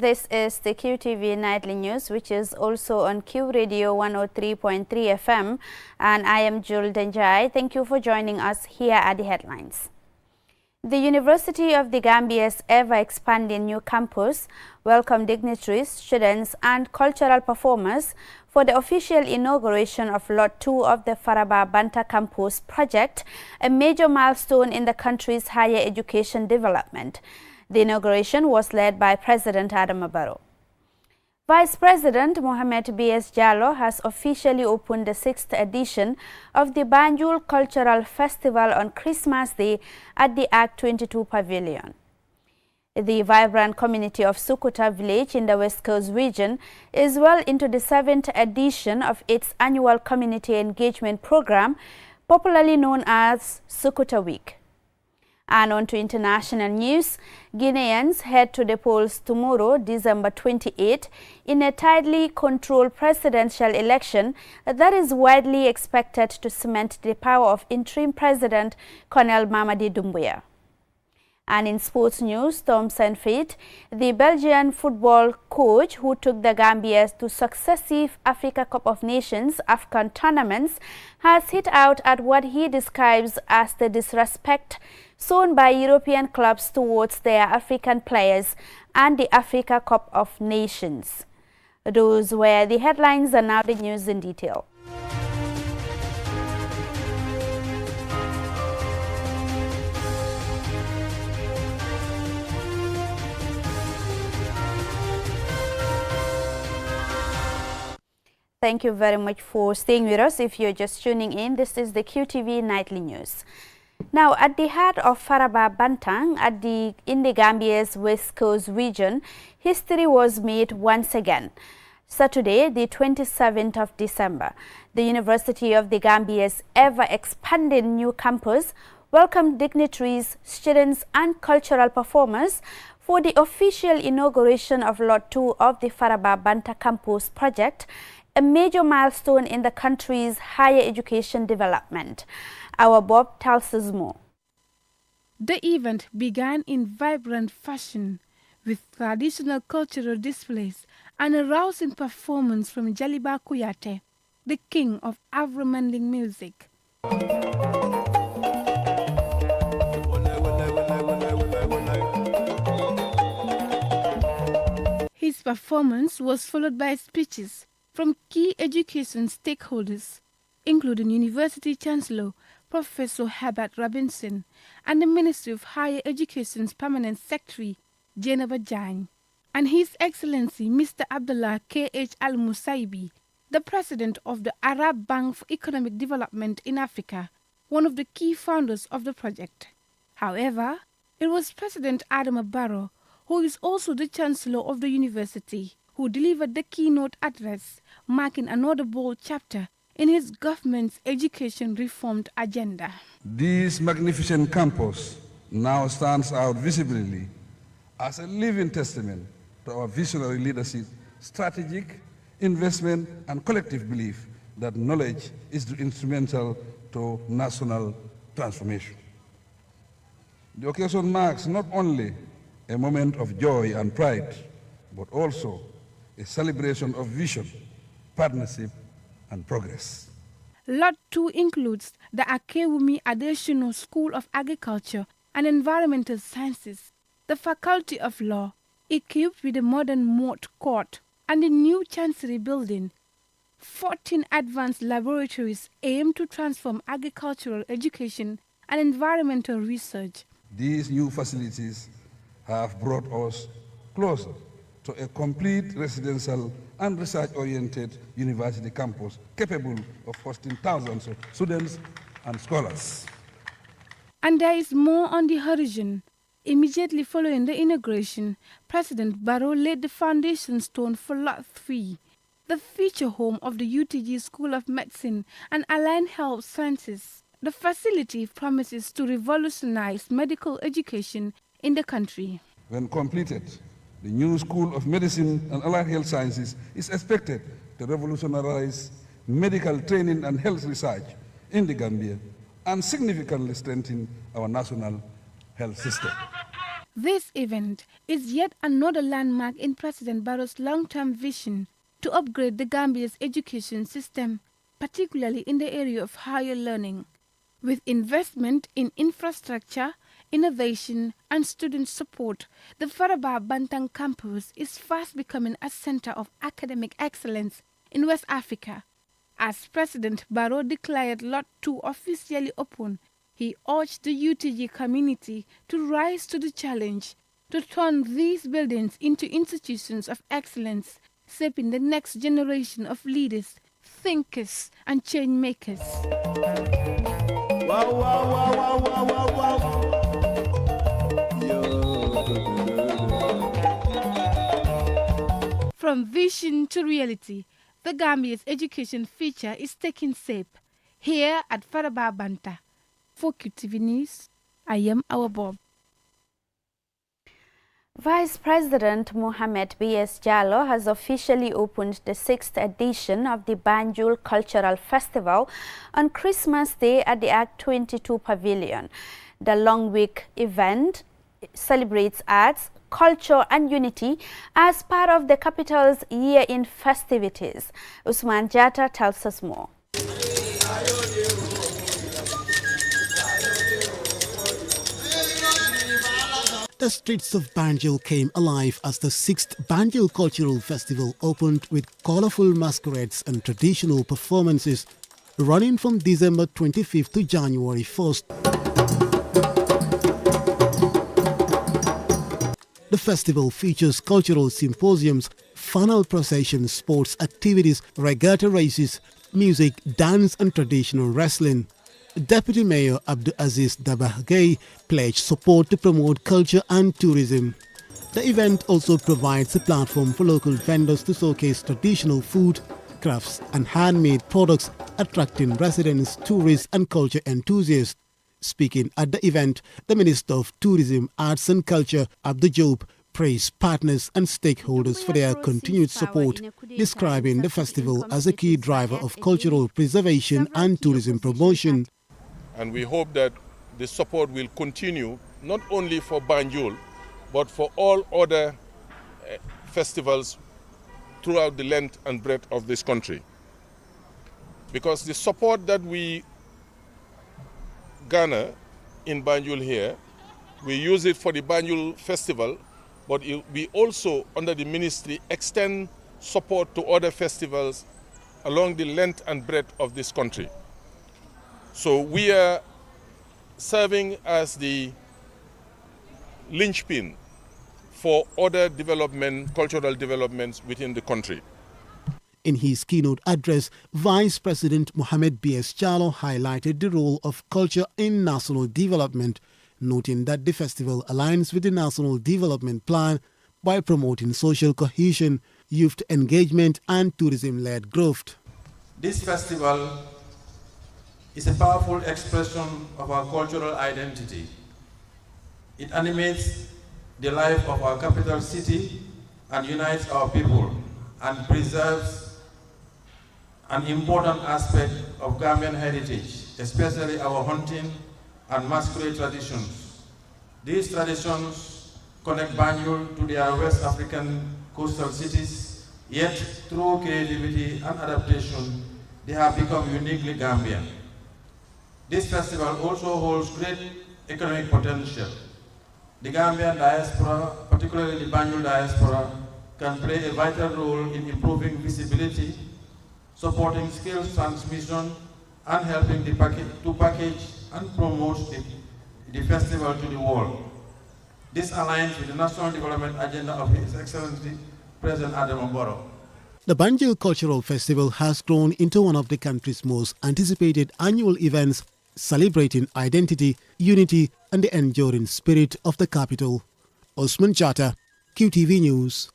This is the QTV Nightly News, which is also on Q Radio 103.3 FM, and I am Jul Denjai. Thank you for joining us. Here are the headlines. The University of the Gambia's ever-expanding new campus welcomed dignitaries, students and cultural performers for the official inauguration of Lot 2 of the Faraba Banta Campus project, a major milestone in the country's higher education development. The inauguration was led by President Adama Barrow. Vice President Mohamed B.S. Jallow has officially opened the 6th edition of the Banjul Cultural Festival on Christmas Day at the Act 22 Pavilion. The vibrant community of Sukuta village in the West Coast region is well into the 7th edition of its annual community engagement program, popularly known as Sukuta Week. And on to international news, Guineans head to the polls tomorrow, December 28, in a tightly controlled presidential election that is widely expected to cement the power of interim President Colonel Mamadi Doumbouya. And in sports news, Tom Saintfiet, the Belgian football coach who took the Gambia to successive Africa Cup of Nations AFCON tournaments, has hit out at what he describes as the disrespect shown by European clubs towards their African players and the Africa Cup of Nations. Those were the headlines, and now the news in detail. Thank you very much for staying with us. If you're just tuning in, this is the QTV Nightly News. Now, at the heart of Faraba Bantang, in the Gambia's West Coast region, history was made once again. Saturday, the 27th of December, the University of the Gambia's ever-expanding new campus welcomed dignitaries, students and cultural performers for the official inauguration of Lot 2 of the Faraba Banta Campus project, a major milestone in the country's higher education development. Our Bob tells us more. The event began in vibrant fashion with traditional cultural displays and a rousing performance from Jaliba Kuyate, the king of Afro-Manding music. His performance was followed by speeches from key education stakeholders, including University Chancellor Professor Herbert Robinson and the Ministry of Higher Education's Permanent Secretary, Jennifer Jang, and His Excellency Mr. Abdullah K.H. Al-Musaibi, the President of the Arab Bank for Economic Development in Africa, one of the key founders of the project. However, it was President Adama Barrow, who is also the Chancellor of the university, who delivered the keynote address, marking another bold chapter in his government's education reform agenda. This magnificent campus now stands out visibly as a living testament to our visionary leadership, strategic investment and collective belief that knowledge is instrumental to national transformation. The occasion marks not only a moment of joy and pride, but also a celebration of vision, partnership, and progress. Lot 2 includes the Akewumi Additional School of Agriculture and Environmental Sciences, the Faculty of Law, equipped with a modern moot court and a new Chancery building. 14 advanced laboratories aim to transform agricultural education and environmental research. These new facilities have brought us closer to a complete residential and research-oriented university campus capable of hosting thousands of students and scholars. And there is more on the horizon. Immediately following the inauguration, President Barrow laid the foundation stone for Lot 3, the future home of the UTG School of Medicine and Allied Health Sciences. The facility promises to revolutionize medical education in the country. When completed, the new School of Medicine and Allied Health Sciences is expected to revolutionize medical training and health research in the Gambia and significantly strengthen our national health system. This event is yet another landmark in President Barrow's long-term vision to upgrade the Gambia's education system, particularly in the area of higher learning. With investment in infrastructure, innovation, and student support, the Faraba Bantang campus is fast becoming a center of academic excellence in West Africa. As President Barrow declared Lot 2 officially open, he urged the UTG community to rise to the challenge to turn these buildings into institutions of excellence, shaping the next generation of leaders, thinkers, and change makers. Wow, wow, wow, wow, wow, wow, wow. From vision to reality, the Gambia's education future is taking shape here at Faraba Banta. For QTV News, I am our Bob. Vice President Mohamed B.S. Jallow has officially opened the 6th edition of the Banjul Cultural Festival on Christmas Day at the Act 22 Pavilion. The long-week event celebrates arts, culture and unity as part of the capital's year-end festivities. Usman Jata tells us more. The streets of Banjul came alive as the 6th Banjul Cultural Festival opened with colorful masquerades and traditional performances running from December 25th to January 1st. The festival features cultural symposiums, funnel processions, sports activities, regatta races, music, dance and traditional wrestling. Deputy Mayor Abdul Aziz Dabahgay pledged support to promote culture and tourism. The event also provides a platform for local vendors to showcase traditional food, crafts and handmade products, attracting residents, tourists and culture enthusiasts. Speaking at the event, the Minister of Tourism, Arts and Culture, Abdul Job, praised partners and stakeholders for their continued support, describing the festival as a key driver of cultural preservation and tourism promotion. And we hope that the support will continue not only for Banjul, but for all other festivals throughout the length and breadth of this country. Because the support that we garner in Banjul here, we use it for the Banjul Festival, but we also, under the ministry, extend support to other festivals along the length and breadth of this country. So we are serving as the linchpin for other development, cultural developments within the country. In his keynote address, Vice President Mohamed B.S. Jallow highlighted the role of culture in national development, noting that the festival aligns with the National Development Plan by promoting social cohesion, youth engagement and tourism-led growth. This festival is a powerful expression of our cultural identity. It animates the life of our capital city and unites our people and preserves an important aspect of Gambian heritage, especially our hunting and masquerade traditions. These traditions connect Banjul to their West African coastal cities, yet through creativity and adaptation, they have become uniquely Gambian. This festival also holds great economic potential. The Gambian diaspora, particularly the Banjul diaspora, can play a vital role in improving visibility, supporting skills transmission, and helping to package and promote the festival to the world. This aligns with the National Development Agenda of His Excellency President Adam Barrow. The Banjul Cultural Festival has grown into one of the country's most anticipated annual events, celebrating identity, unity and the enduring spirit of the capital. Osman Jata, QTV News.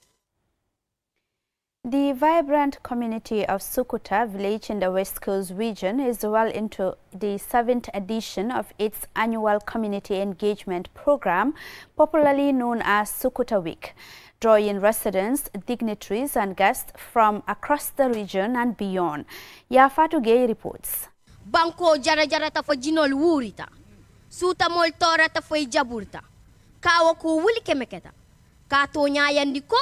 The vibrant community of Sukuta village in the West Coast region is well into the 7th edition of its annual community engagement program, popularly known as Sukuta Week, drawing residents, dignitaries and guests from across the region and beyond. Yafatu Gay reports. Banko jara-jara ta fa jinol wurita. Suta moltora ta fa jaburta. kawa ko wuli kemeketa ka to nyayandi ko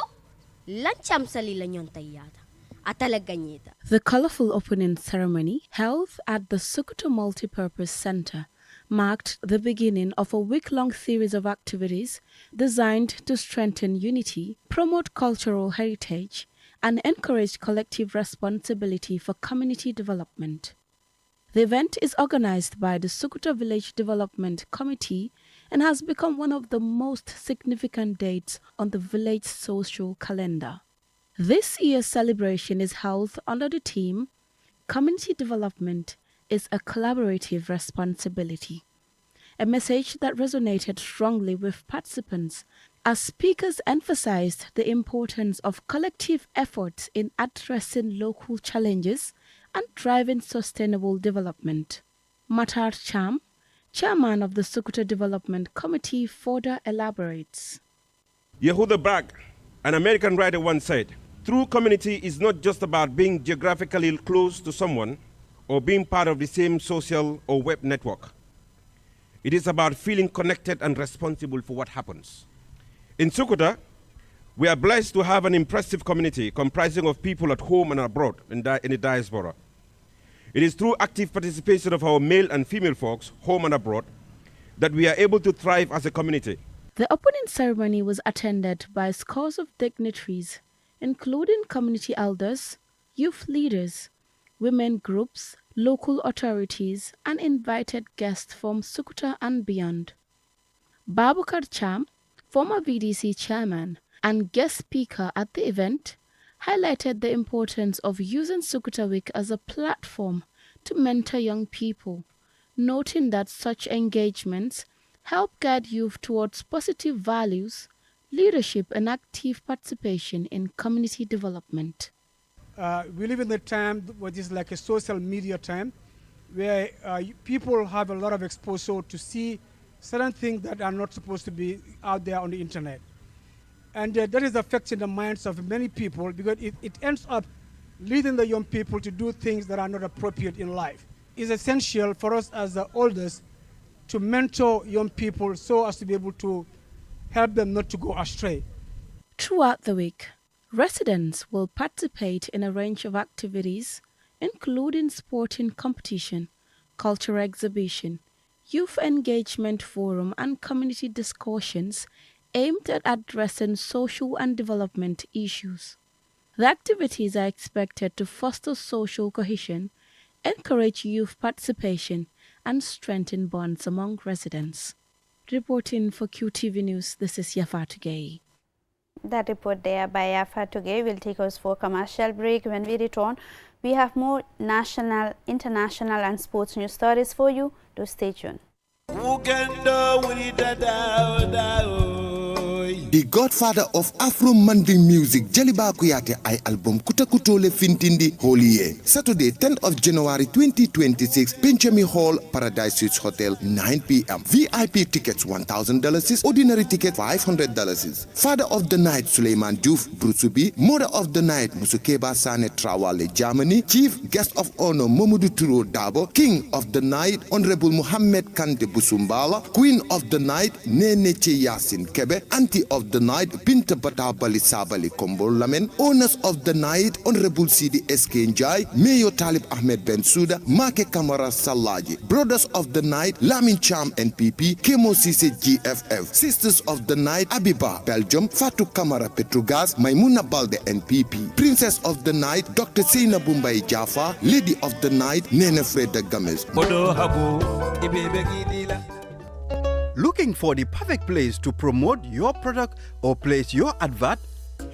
lancham sali la nyonta yata atala ganyeta. The colorful opening ceremony held at the Sukuta Multipurpose Center marked the beginning of a week-long series of activities designed to strengthen unity, promote cultural heritage, and encourage collective responsibility for community development. The event is organized by the Sukuta Village Development Committee and has become one of the most significant dates on the village social calendar. This year's celebration is held under the theme, Community Development is a Collaborative Responsibility, a message that resonated strongly with participants as speakers emphasized the importance of collective efforts in addressing local challenges and driving sustainable development. Matar Cham, chairman of the Sukuta Development Committee, further elaborates. Yehuda Bragg, an American writer, once said, "True community is not just about being geographically close to someone or being part of the same social or web network. It is about feeling connected and responsible for what happens." In Sukuta, we are blessed to have an impressive community comprising of people at home and abroad in the diaspora. It is through active participation of our male and female folks, home and abroad, that we are able to thrive as a community. The opening ceremony was attended by scores of dignitaries, including community elders, youth leaders, women groups, local authorities, and invited guests from Sukuta and beyond. Babukar Cham, former VDC chairman and guest speaker at the event, highlighted the importance of using Sukuta Week as a platform to mentor young people, noting that such engagements help guide youth towards positive values, leadership, and active participation in community development. We live in a time which is like a social media time, where people have a lot of exposure to see certain things that are not supposed to be out there on the internet. And that is affecting the minds of many people because it ends up leading the young people to do things that are not appropriate in life. It's essential for us as the elders to mentor young people so as to be able to help them not to go astray. Throughout the week, residents will participate in a range of activities, including sporting competition, cultural exhibition, youth engagement forum, and community discussions aimed at addressing social and development issues. The activities are expected to foster social cohesion, encourage youth participation, and strengthen bonds among residents. Reporting for QTV News, this is Yafatu Gay. That report there by Yafatu Gay will take us for a commercial break. When we return, we have more national, international, and sports news stories for you. To stay tuned. The godfather of Afro-Manding music, Jaliba Kuyate ay album Kutakutole Fintindi Holy Saturday, 10th of January 2026, Pinchami Hall, Paradise Suites Hotel, 9 p.m. VIP tickets $1,000, ordinary ticket $500. Father of the night, Suleiman Diouf Brusubi. Mother of the night, Musukeba Sane Trawale, Germany. Chief guest of honor, Momudu Turo Dabo. King of the night, Honorable Muhammad Kante Busumbala. Queen of the night, Nene Che Yasin Kebe. Auntie of the night, Binta Batabali Sabali Kombol Lamen. Owners of the night, Honorable Sidi SK Njai, Mayor Talib Ahmed Ben Suda, Make Kamara Salaji. Brothers of the night, Lamin Cham NPP, Kemo Sise GFF. Sisters of the night, Abiba Belgium, Fatou Kamara Petrogas, Maimuna Balde NPP. Princess of the night, Dr. Seina Bumbai Jaffa. Lady of the night, Nene Freda Gomez. Looking for the perfect place to promote your product or place your advert?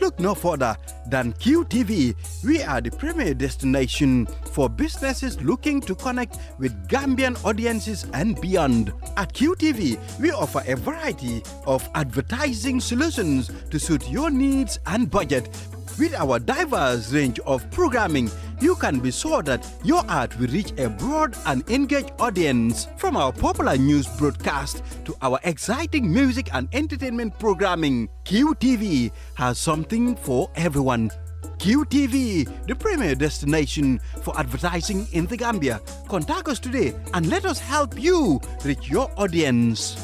Look no further than QTV. We are the premier destination for businesses looking to connect with Gambian audiences and beyond. At QTV, we offer a variety of advertising solutions to suit your needs and budget. With our diverse range of programming, you can be sure that your ad will reach a broad and engaged audience. From our popular news broadcast to our exciting music and entertainment programming, QTV has something for everyone. QTV, the premier destination for advertising in the Gambia. Contact us today and let us help you reach your audience.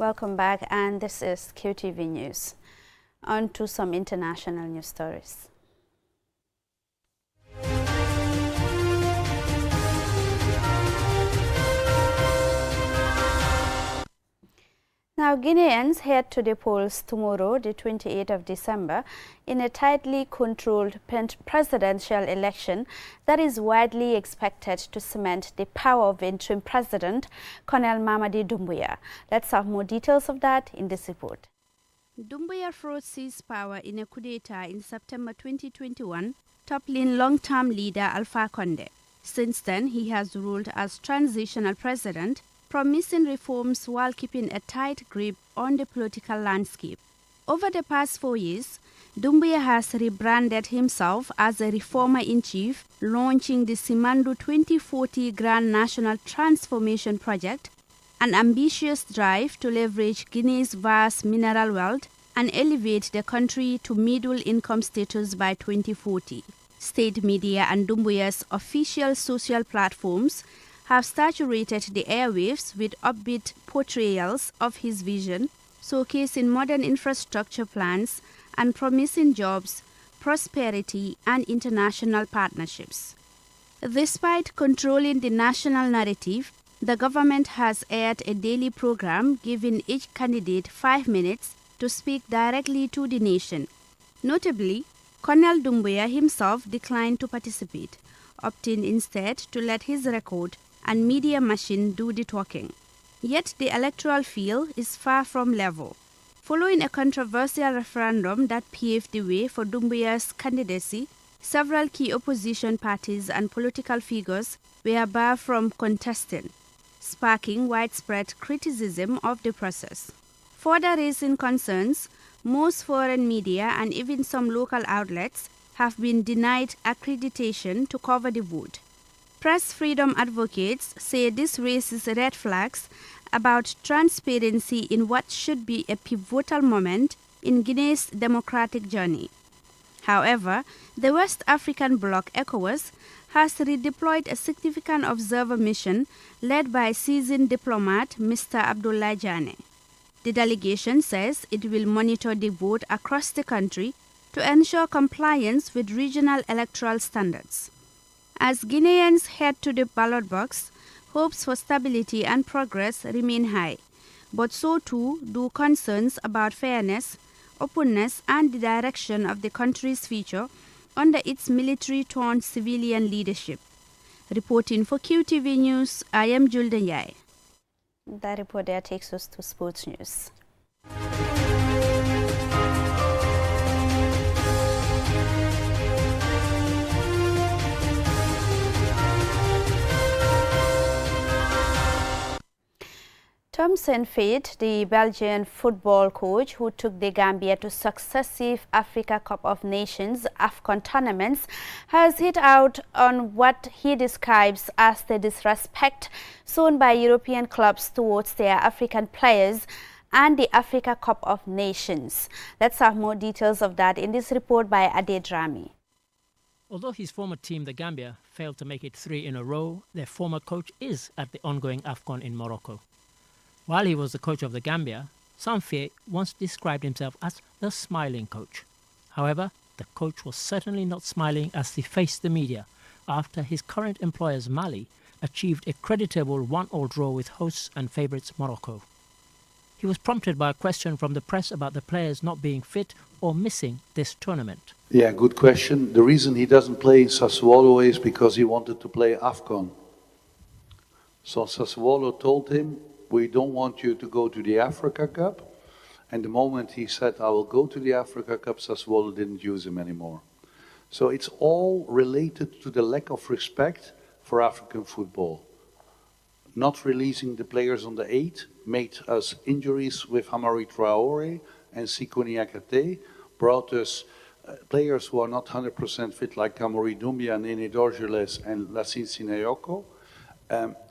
Welcome back, and this is QTV News. On to some international news stories. Now, Guineans head to the polls tomorrow, the 28th of December, in a tightly controlled presidential election that is widely expected to cement the power of interim president, Colonel Mamadi Doumbouya. Let's have more details of that in this report. Doumbouya first seized power in a coup d'etat in September 2021, toppling long-term leader Alpha Condé. Since then, he has ruled as transitional president, promising reforms while keeping a tight grip on the political landscape. Over the past 4 years, Doumbouya has rebranded himself as a reformer-in-chief, launching the Simandu 2040 Grand National Transformation Project, an ambitious drive to leverage Guinea's vast mineral wealth and elevate the country to middle-income status by 2040. State media and Doumbouya's official social platforms have saturated the airwaves with upbeat portrayals of his vision, showcasing modern infrastructure plans and promising jobs, prosperity, and international partnerships. Despite controlling the national narrative, the government has aired a daily program giving each candidate 5 minutes to speak directly to the nation. Notably, Colonel Doumbouya himself declined to participate, opting instead to let his record and media machine do the talking. Yet the electoral field is far from level. Following a controversial referendum that paved the way for Doumbouya's candidacy, several key opposition parties and political figures were barred from contesting, sparking widespread criticism of the process. Further raising concerns, most foreign media and even some local outlets have been denied accreditation to cover the vote. Press freedom advocates say this raises red flags about transparency in what should be a pivotal moment in Guinea's democratic journey. However, the West African bloc ECOWAS has redeployed a significant observer mission led by seasoned diplomat Mr. Abdoulaye Jane. The delegation says it will monitor the vote across the country to ensure compliance with regional electoral standards. As Guineans head to the ballot box, hopes for stability and progress remain high, but so too do concerns about fairness, openness, and the direction of the country's future under its military-turned-civilian leadership. Reporting for QTV News, I am Jules Denyai. That report there takes us to sports news. Thompson Fate, the Belgian football coach who took the Gambia to successive Africa Cup of Nations AFCON tournaments, has hit out on what he describes as the disrespect shown by European clubs towards their African players and the Africa Cup of Nations. Let's have more details of that in this report by Ade Drami. Although his former team, the Gambia, failed to make it 3 in a row, their former coach is at the ongoing AFCON in Morocco. While he was the coach of the Gambia, Sanfé once described himself as the smiling coach. However, the coach was certainly not smiling as he faced the media after his current employers Mali achieved a creditable 1-1 draw with hosts and favourites Morocco. He was prompted by a question from the press about the players not being fit or missing this tournament. Yeah, good question. The reason he doesn't play in Sassuolo is because he wanted to play AFCON. So Sassuolo told him, we don't want you to go to the Africa Cup. And the moment he said, I will go to the Africa Cup, Sassuolo didn't use him anymore. So it's all related to the lack of respect for African football. Not releasing the players on the 8 made us injuries with Hamari Traore and Sikoni Akate, brought us players who are not 100% fit like Kamori Doumbia, Nene Dorgeles and Lassine Sinayoko.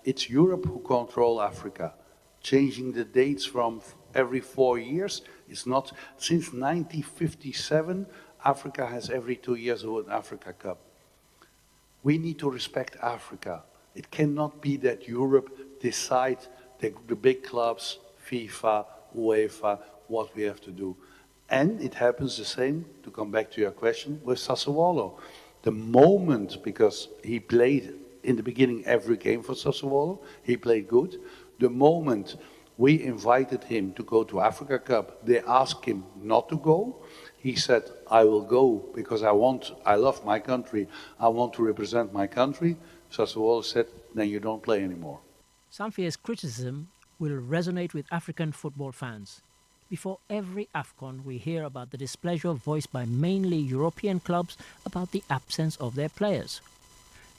It's Europe who control Africa. Changing the dates from every 4 years is not, since 1957, Africa has every 2 years an Africa Cup. We need to respect Africa. It cannot be that Europe decide the big clubs, FIFA, UEFA, what we have to do. And it happens the same, to come back to your question, with Sassuolo. The moment, because he played in the beginning every game for Sassuolo, he played good. The moment we invited him to go to Africa Cup, they asked him not to go. He said, I will go because I love my country, I want to represent my country. Sassuolo said, then you don't play anymore. Samfie's criticism will resonate with African football fans. Before every AFCON, we hear about the displeasure voiced by mainly European clubs about the absence of their players.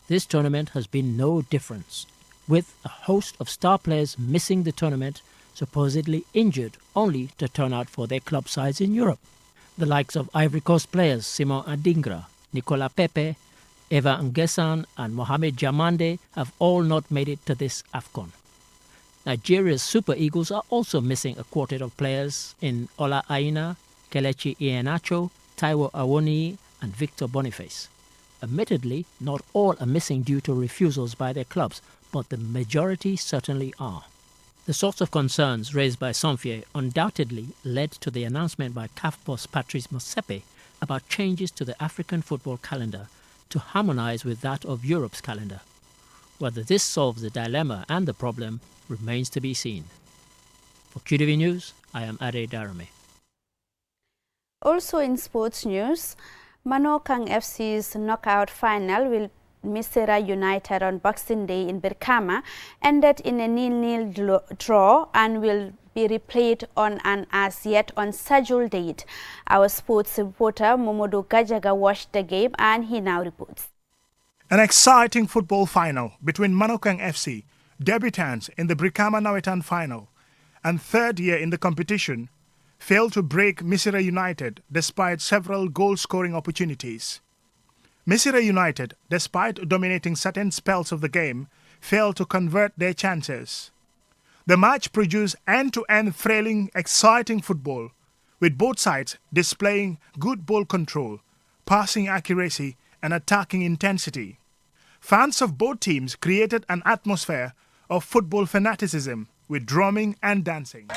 This tournament has been no different, with a host of star players missing the tournament, supposedly injured, only to turn out for their club sides in Europe. The likes of Ivory Coast players Simon Adingra, Nicolas Pepe, Eva Ngesan and Mohamed Jamande have all not made it to this AFCON. Nigeria's Super Eagles are also missing a quartet of players in Ola Aina, Kelechi Iheanacho, Taiwo Awoniyi and Victor Boniface. Admittedly, not all are missing due to refusals by their clubs, but the majority certainly are. The sorts of concerns raised by Samfie undoubtedly led to the announcement by CAF boss Patrice Motsepe about changes to the African football calendar to harmonise with that of Europe's calendar. Whether this solves the dilemma and the problem remains to be seen. For QTV News, I am Ade Darame. Also in sports news, Manokang FC's knockout final will Misera United on Boxing Day in Birkama ended in a 0-0 draw and will be replayed on an as yet unscheduled date. Our sports reporter Momodu Gajaga watched the game and he now reports. An exciting football final between Manokang FC, debutants in the Brikama Nawetan final and third year in the competition, failed to break Misera United despite several goal-scoring opportunities. Misera United, despite dominating certain spells of the game, failed to convert their chances. The match produced end-to-end thrilling, exciting football, with both sides displaying good ball control, passing accuracy and attacking intensity. Fans of both teams created an atmosphere of football fanaticism with drumming and dancing.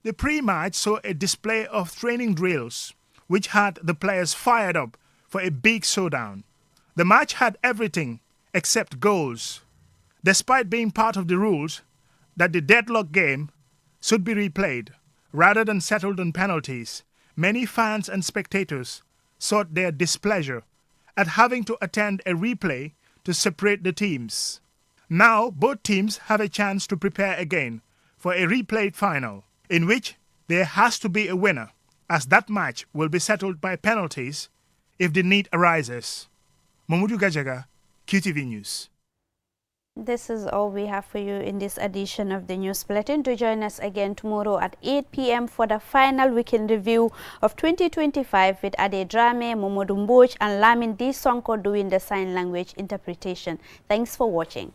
The pre-match saw a display of training drills, which had the players fired up for a big showdown. The match had everything except goals. Despite being part of the rules that the deadlock game should be replayed rather than settled on penalties, many fans and spectators sought their displeasure at having to attend a replay to separate the teams. Now both teams have a chance to prepare again for a replayed final, in which there has to be a winner, as that match will be settled by penalties if the need arises. Momodu Gajaga, QTV News. This is all we have for you in this edition of the News Bulletin. Do join us again tomorrow at 8 p.m. for the final weekend review of 2025 with Ade Drame, Momodu Mboj and Lamin D. Sonko doing the sign language interpretation. Thanks for watching.